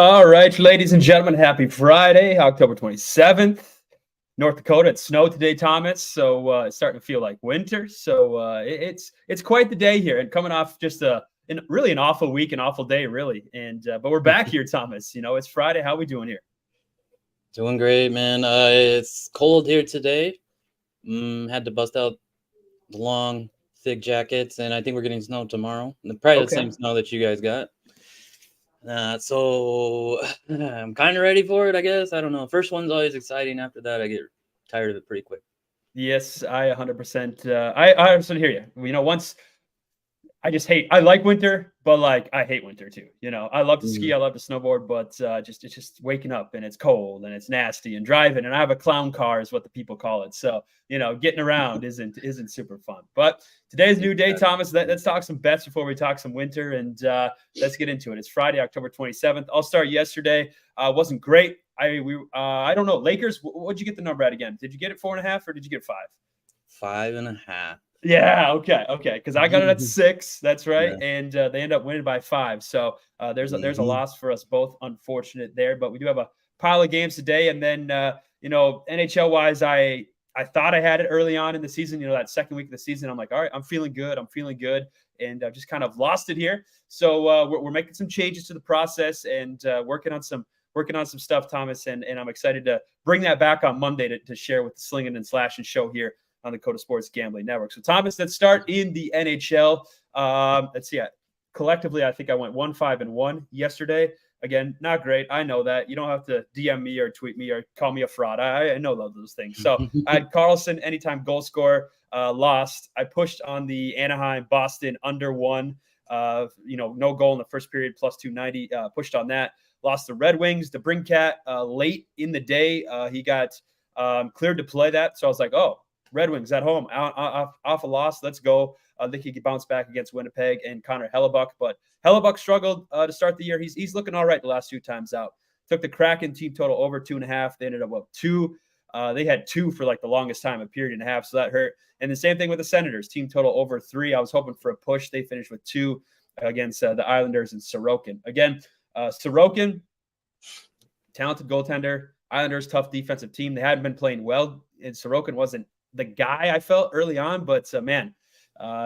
All right, ladies and gentlemen, happy Friday, October 27th. North Dakota, it's snowed today, Thomas. So it's starting to feel like winter. So it's quite the day here, and coming off just really an awful week, an awful day, really. And but we're back here, Thomas. It's Friday. How we doing here? Doing great, man. It's cold here today. Had to bust out the long, thick jackets, and I think we're getting snow tomorrow. Probably the same snow that you guys got. So I'm kind of ready for it, I guess. I don't know. First one's always exciting. After that, I get tired of it pretty quick. Yes, I 100%. I 100% hear you. Once I like winter, but like I hate winter too. I love to ski, I love to snowboard, but it's just waking up and it's cold and it's nasty and driving, and I have a clown car is what the people call it. So, getting around isn't super fun. But today's a new day, Thomas. Let's talk some bets before we talk some winter, and let's get into it. It's Friday, October 27th. I'll start yesterday. Wasn't great. I don't know. Lakers, what'd you get the number at again? Did you get it 4.5 or did you get 5? 5.5. Yeah. Okay. Because I got it at 6. That's right, yeah. And they end up winning by 5. So there's a loss for us both. Unfortunate there, but we do have a pile of games today. And then NHL wise, I thought I had it early on in the season. That second week of the season, I'm like, all right, I'm feeling good, and I've just kind of lost it here. So we're making some changes to the process and working on some stuff, Thomas. And I'm excited to bring that back on Monday to share with the Slinging and Slashing show here on the Coda Sports Gambling Network. So, Thomas, let's start in the NHL. Let's see. Collectively, I think I went 1-5-1 yesterday. Again, not great. I know that. You don't have to DM me or tweet me or call me a fraud. I know those things. So I had Carlson, anytime goal scorer, lost. I pushed on the Anaheim, Boston under 1. No goal in the first period, plus 290. Pushed on that. Lost the Red Wings. The Brinkat late in the day. He got cleared to play that. So I was like, oh, Red Wings at home, off a loss. Let's go. I think he could bounce back against Winnipeg and Connor Hellebuyck. But Hellebuyck struggled to start the year. He's looking all right the last 2 times out. Took the Kraken team total over 2.5. They ended up with 2. They had 2 for like the longest time, a period and a half. So that hurt. And the same thing with the Senators. Team total over 3. I was hoping for a push. They finished with 2 against the Islanders and Sorokin. Again, Sorokin, talented goaltender. Islanders, tough defensive team. They hadn't been playing well, and Sorokin wasn't the guy I felt early on, but man,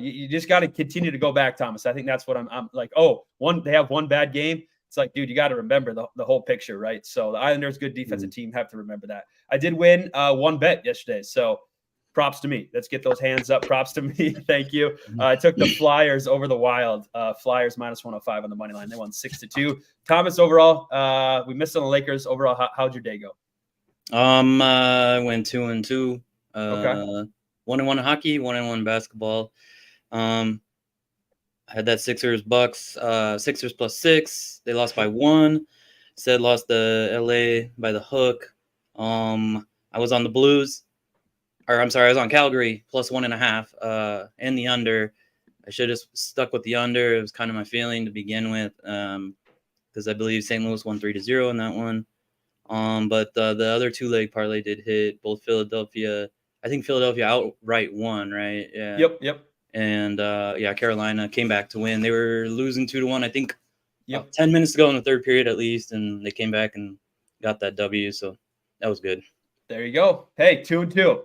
you just got to continue to go back, Thomas. I think that's what I'm like. They have one bad game. It's like, dude, you got to remember the whole picture, right? So the Islanders, good defensive team, have to remember that. I did win one bet yesterday, so props to me. Let's get those hands up. Props to me. Thank you. I took the Flyers over the Wild. Flyers minus 105 on the money line. They won 6-2. Thomas, overall, we missed on the Lakers. Overall, how'd your day go? I went 2-2. Okay. 1-1 hockey, 1-1 basketball. I had that Sixers-Bucks. Sixers plus 6. They lost by 1. Said lost to LA by the hook. I was on the Blues. I was on Calgary plus 1.5 and the under. I should have stuck with the under. It was kind of my feeling to begin with because I believe St. Louis won 3-0 in that one. But the other 2-leg parlay did hit. Both Philadelphia. I think Philadelphia outright won, right? Yeah. Yep. And Carolina came back to win. They were losing 2-1, I think. 10 minutes to go in the third period at least, and they came back and got that W. So that was good. There you go. Hey, 2-2.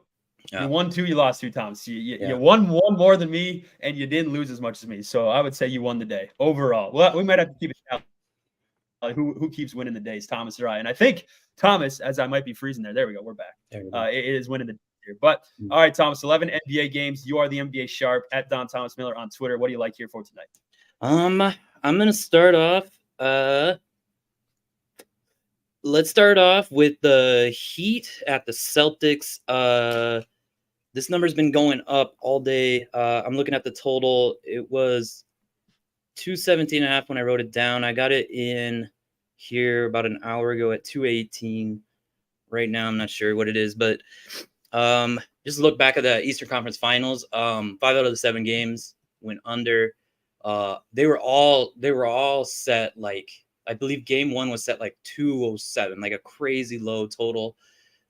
Yeah. You won 2, you lost 2 times. You won 1 more than me, and you didn't lose as much as me. So I would say you won the day overall. Well, we might have to keep it down. Who keeps winning the days, Thomas or I? And I think Thomas, as I might be freezing there. There we go. We're back. It is winning the day here. But all right, Thomas, 11 NBA games. You are the NBA sharp at Don Thomas Miller on Twitter. What do you like here for tonight? I'm gonna start off. Let's start off with the Heat at the Celtics. This number's been going up all day. I'm looking at the total. It was 217.5 when I wrote it down. I got it in here about an hour ago at 218. Right now, I'm not sure what it is, but just look back at the Eastern Conference Finals. 5 out of the 7 games went under. They were all set like, I believe game 1 was set like 207, like a crazy low total.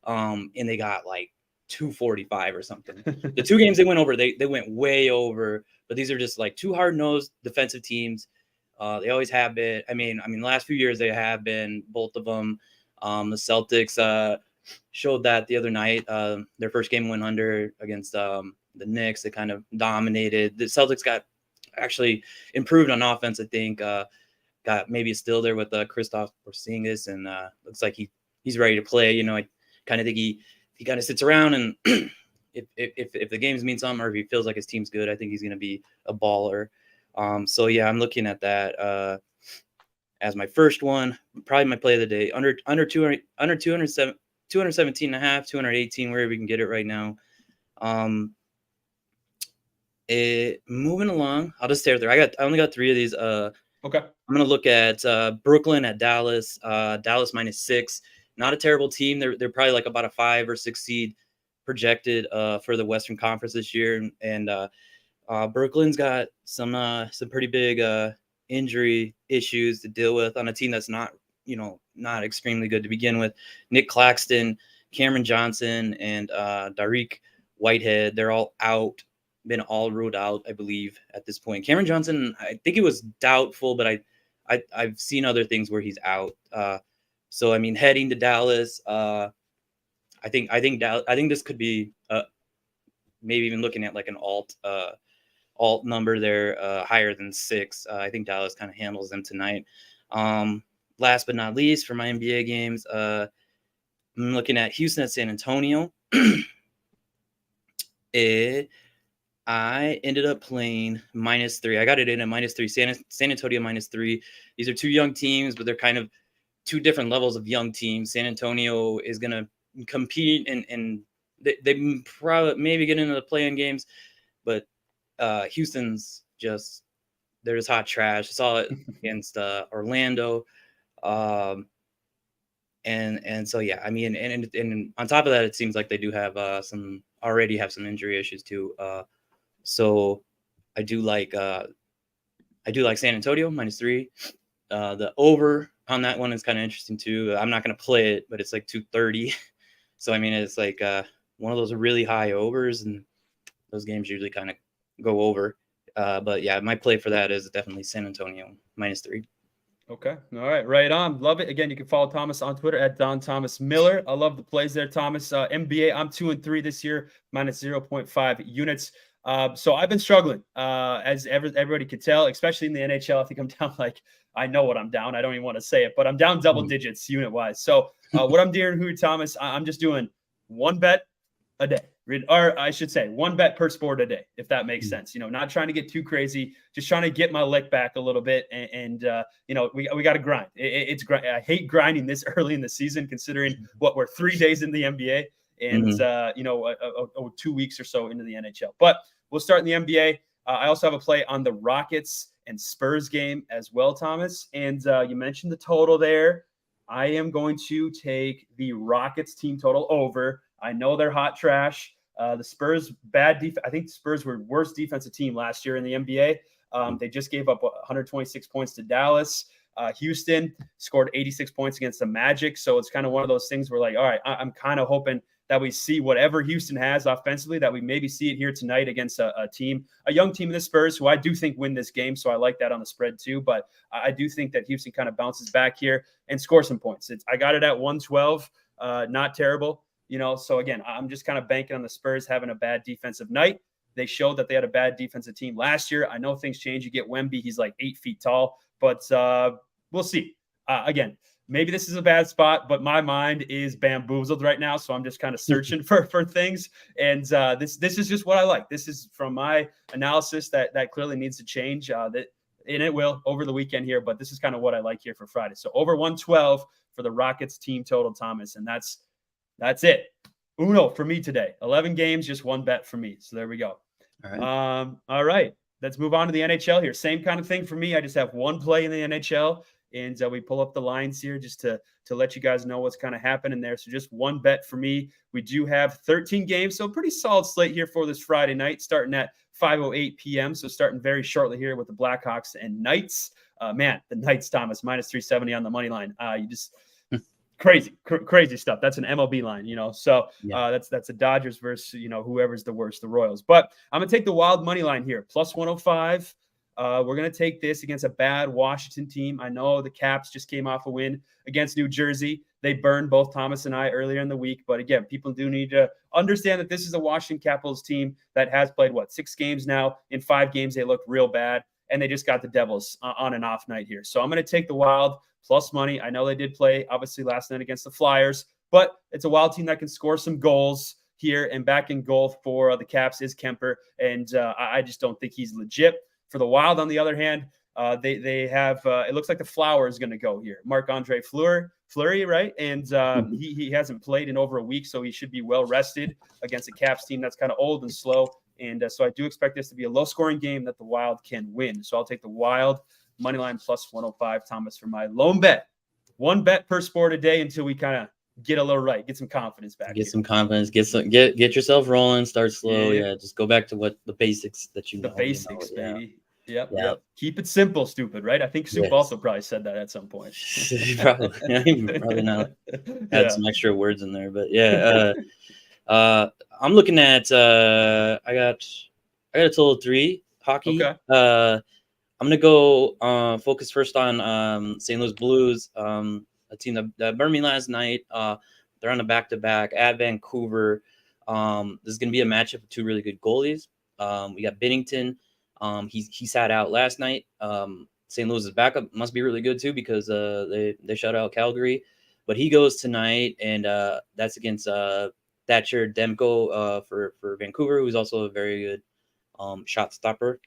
And they got like 245 or something. The 2 games they went over, they went way over. But these are just like 2 hard-nosed defensive teams. They always have been. I mean, the last few years they have been, both of them. The Celtics showed that the other night. Their first game went under against the Knicks. They kind of dominated. The Celtics got actually improved on offense, I think. Got maybe a steal there with Kristaps Porzingis, and looks like he's ready to play. You know, I kind of think he kind of sits around, and if the games mean something, or if he feels like his team's good, I think he's going to be a baller. So yeah, I'm looking at that as my first one. Probably my play of the day. Under 217 and a half, 218, wherever we can get it right now. Moving along, I'll just stay there. I only got 3 of these. Okay. I'm gonna look at Brooklyn at Dallas. Dallas -6. Not a terrible team. They're probably like about a 5 or 6 seed projected for the Western Conference this year, and Brooklyn's got some pretty big injury issues to deal with on a team that's not extremely good to begin with. Nick Claxton, Cameron Johnson, and Dariq Whitehead, they're all out. Been all ruled out, I believe, at this point. Cameron Johnson, I think it was doubtful, but I've seen other things where he's out. So I mean, heading to Dallas, I think this could be maybe even looking at like an alt number there, higher than 6. I think Dallas kind of handles them tonight. Last but not least, for my NBA games, I'm looking at Houston at San Antonio. I ended up playing -3. I got it in at -3. San Antonio -3. These are 2 young teams, but they're kind of 2 different levels of young teams. San Antonio is going to compete, and they probably maybe get into the play-in games, but Houston's they're just hot trash. I saw it against Orlando. And so, yeah, I mean, and on top of that, it seems like they do have some injury issues too. So I do like San Antonio -3. The over on that one is kind of interesting too. I'm not going to play it, but it's like 230. So, I mean, it's like one of those really high overs, and those games usually kind of go over. But yeah, my play for that is definitely San Antonio -3. Okay. All right. Right on. Love it. Again, you can follow Thomas on Twitter at Don Thomas Miller. I love the plays there, Thomas. NBA, I'm 2-3 this year, -0.5 units. So I've been struggling, as everybody could tell, especially in the NHL. I think I'm down I know what I'm down. I don't even want to say it, but I'm down double digits unit wise. So what I'm doing here, Thomas, I'm just doing 1 bet a day, or I should say 1 bet per sport a day, if that makes sense. Not trying to get too crazy, just trying to get my lick back a little bit. And we got to grind. I hate grinding this early in the season, considering what we're 3 days in the NBA and 2 weeks or so into the NHL. But we'll start in the NBA. I also have a play on the Rockets and Spurs game as well, Thomas. And you mentioned the total there. I am going to take the Rockets team total over. I know they're hot trash. The Spurs, bad defense. I think the Spurs were worst defensive team last year in the NBA. They just gave up 126 points to Dallas. Houston scored 86 points against the Magic. So it's kind of one of those things where, like, all right, I'm kind of hoping that we see whatever Houston has offensively, that we maybe see it here tonight against a young team in the Spurs, who I do think win this game. So I like that on the spread too. But I do think that Houston kind of bounces back here and scores some points. I got it at 112, not terrible. So again, I'm just kind of banking on the Spurs having a bad defensive night. They showed that they had a bad defensive team last year. I know things change. You get Wemby, he's like 8 feet tall, but we'll see. Again, maybe this is a bad spot, but my mind is bamboozled right now. So I'm just kind of searching for things. And this is just what I like. This is from my analysis that clearly needs to change. And it will over the weekend here, but this is kind of what I like here for Friday. So over 112 for the Rockets team total, Thomas, and that's it. Uno for me today. 11 games, just 1 bet for me. So there we go. All right. All right. Let's move on to the NHL here. Same kind of thing for me. I just have 1 play in the NHL, and we pull up the lines here just to let you guys know what's kind of happening there. So just 1 bet for me. We do have 13 games, so pretty solid slate here for this Friday night, starting at 5:08 p.m. So starting very shortly here with the Blackhawks and Knights. Man, the Knights, Thomas, -370 on the money line. You just crazy stuff. That's an MLB line, So that's the Dodgers versus whoever's the worst, the Royals. But I'm gonna take the wild money line here, +105. We're going to take this against a bad Washington team. I know the Caps just came off a win against New Jersey. They burned both Thomas and I earlier in the week. But again, people do need to understand that this is a Washington Capitals team that has played, 6 games now. In 5 games, they looked real bad. And they just got the Devils on an off night here. So I'm going to take the Wild plus money. I know they did play, obviously, last night against the Flyers. But it's a Wild team that can score some goals here. And back in goal for the Caps is Kemper. And I just don't think he's legit. For the Wild, on the other hand, they have it looks like the Flower is going to go here. Marc-Andre Fleury, right? And he hasn't played in over a week, so he should be well rested against a Caps team that's kind of old and slow. And so I do expect this to be a low-scoring game that the Wild can win. So I'll take the Wild money line plus 105, Thomas, for my lone bet. 1 bet per sport a day until we kind of get a little right, get some confidence back. Get some confidence, get yourself rolling, start slow. Yeah, just go back to what the basics that you know. The basics, baby. Yep. Keep it simple, stupid, right? I think Soup also probably said that at some point. probably not. Had some extra words in there, but I'm looking at I got a total of 3 hockey. Okay. I'm gonna go focus first on St. Louis Blues, a team that burned me last night. They're on a back-to-back at Vancouver. This is gonna be a matchup of 2 really good goalies. We got Binnington. He sat out last night. St. Louis's backup must be really good too because they shut out Calgary, but he goes tonight, and that's against Thatcher Demko for Vancouver, who's also a very good shot stopper.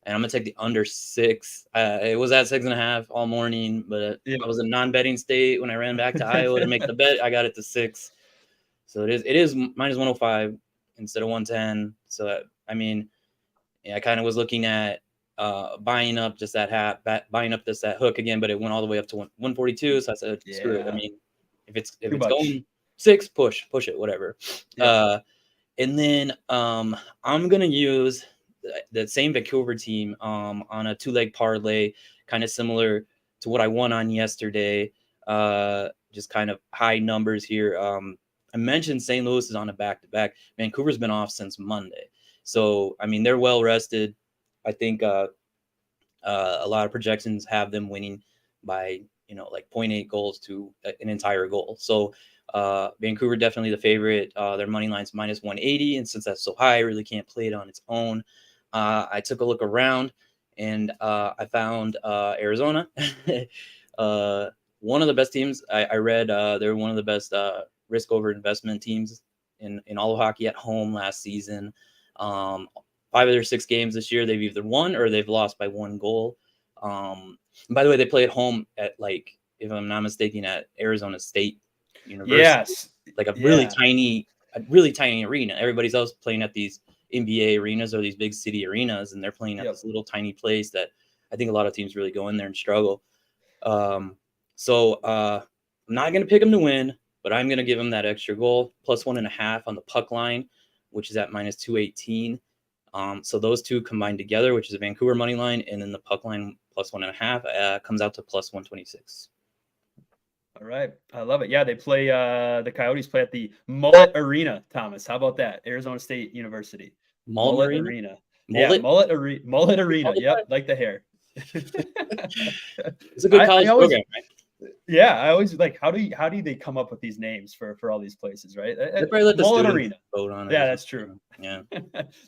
And I'm gonna take the under 6. It was at 6.5 all morning, but I was in non-betting state when I ran back to Iowa to make the bet. I got it to 6, so it is minus 105 instead of 110. So I kind of was looking at buying up just that buying up that hook again, but it went all the way up to 142. So I said, screw it. I mean, if it's going 6, push it, whatever. Yeah. And then I'm gonna use the same Vancouver team on a 2-leg parlay, kind of similar to what I won on yesterday. Just kind of high numbers here. I mentioned St. Louis is on a back-to-back. Vancouver's been off since Monday. So, they're well rested. I think a lot of projections have them winning by, 0.8 goals to an entire goal. So Vancouver definitely the favorite. Their money line's minus 180. And since that's so high, I really can't play it on its own. I took a look around and I found Arizona. One of the best teams. I read they're one of the best risk over investment teams in all of hockey at home last season. 5 of their 6 games this year, they've either won or they've lost by 1 goal. And by the way, they play at home at, if I'm not mistaken, at Arizona State University. Yes. Like a really tiny arena. Everybody's else playing at these NBA arenas or these big city arenas, and they're playing at this little tiny place that I think a lot of teams really go in there and struggle. So I'm not going to pick them to win, but I'm going to give them that extra goal, plus 1.5 on the puck line, which is at minus 218. So those two combined together, which is a Vancouver money line, and then the puck line plus 1.5 comes out to plus 126. All right. I love it. Yeah, they play the Coyotes play at the Mullet Arena, Thomas. How about that? Arizona State University. Mullet Arena? Yeah, Mullet Arena. Yep, like the hair. It's a good college program, right? Yeah, I always how do they come up with these names for all these places, right? They probably let the Mullet Arena vote on it. Yeah, that's true. Yeah.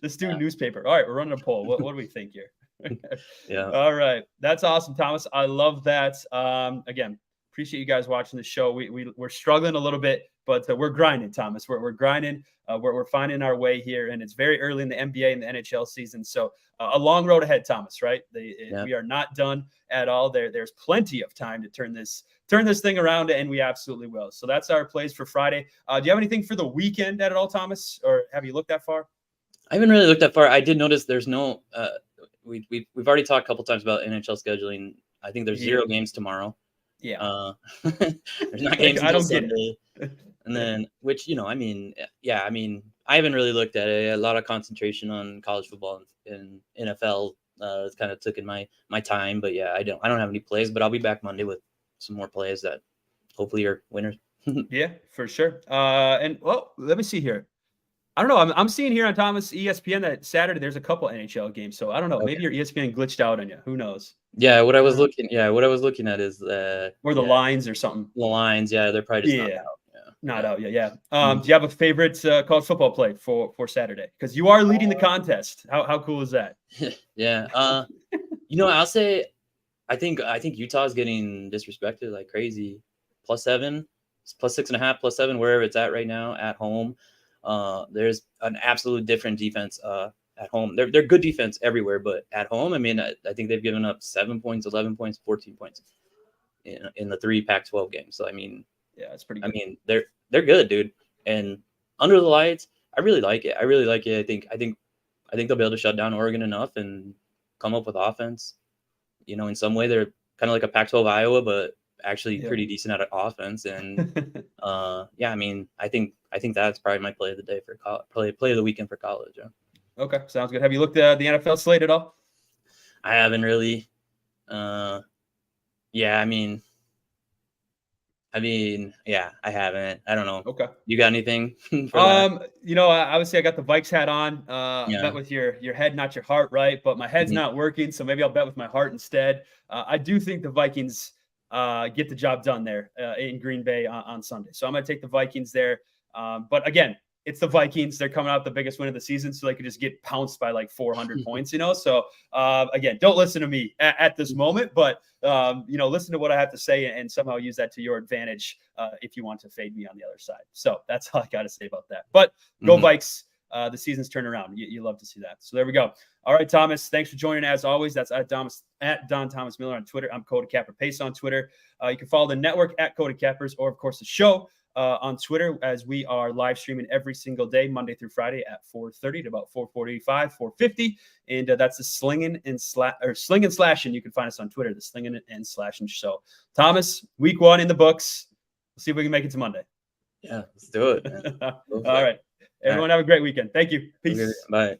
The student newspaper. All right, we're running a poll. What do we think here? Yeah. All right. That's awesome, Thomas. I love that. Again, appreciate you guys watching the show. We're struggling a little bit, but we're grinding, Thomas. We're grinding. We're finding our way here, and it's very early in the NBA and the NHL season. So a long road ahead, Thomas, right? We are not done at all. There's plenty of time to turn this thing around, and we absolutely will. So that's our plays for Friday. Do you have anything for the weekend at all, Thomas, or have you looked that far? I haven't really looked that far. I did notice there's no we've already talked a couple times about NHL scheduling. I think there's 0 games tomorrow. Yeah. There's not games until Sunday. And then, which, I haven't really looked at it. A lot of concentration on college football and NFL. It's kind of took in my time, but yeah, I don't have any plays, but I'll be back Monday with some more plays that hopefully are winners. Yeah, for sure. And well, let me see here. I don't know. I'm seeing here on Thomas ESPN that Saturday there's a couple NHL games. So I don't know. Okay. Maybe your ESPN glitched out on you. Who knows? Yeah, what I was looking at is or the lines or something. The lines, yeah, they're probably just not out. Not out yet. Yeah. Do you have a favorite college football play for Saturday? Because you are leading the contest. How cool is that? Yeah. I'll say I think Utah's getting disrespected like crazy. +7, +6.5, +7, wherever it's at right now at home. There's an absolute different defense at home. They're good defense everywhere, but at home, I mean, I think they've given up 7 points, 11 points, 14 points in the 3 Pac-12 games. So I mean, yeah, it's pretty good. I mean, they're good, dude. And under the lights, I really like it. I think they'll be able to shut down Oregon enough and come up with offense. In some way they're kind of like a Pac-12 Iowa, but actually pretty decent at offense. And I mean, I think that's probably my play of the day for college, play of the weekend for college. Yeah. Okay, sounds good. Have you looked at the NFL slate at all? I haven't really. I haven't. I don't know. Okay. You got anything? I would say I got the Vikes hat on. Bet with your head, not your heart, right? But my head's not working, so maybe I'll bet with my heart instead. I do think the Vikings get the job done there in Green Bay on Sunday. So I'm going to take the Vikings there. But again, it's the Vikings. They're coming out the biggest win of the season, so they could just get pounced by like 400 points, So again, don't listen to me at this moment, but listen to what I have to say and somehow use that to your advantage if you want to fade me on the other side. So that's all I got to say about that. But go Vikes. The season's turned around. You love to see that. So there we go. All right, Thomas, thanks for joining as always. That's at Don Thomas Miller on Twitter. I'm Coda Capper Pace on Twitter. You can follow the network at Coda Cappers, or of course the show on Twitter, as we are live streaming every single day, Monday through Friday at 4:30 to about 4:45, 4:50. And that's the Slinging and Slashing. You can find us on Twitter, the Slinging and Slashing Show. Thomas, week 1 in the books. We'll see if we can make it to Monday. Yeah, let's do it. All right. Everyone have a great weekend. Thank you. Peace. Bye.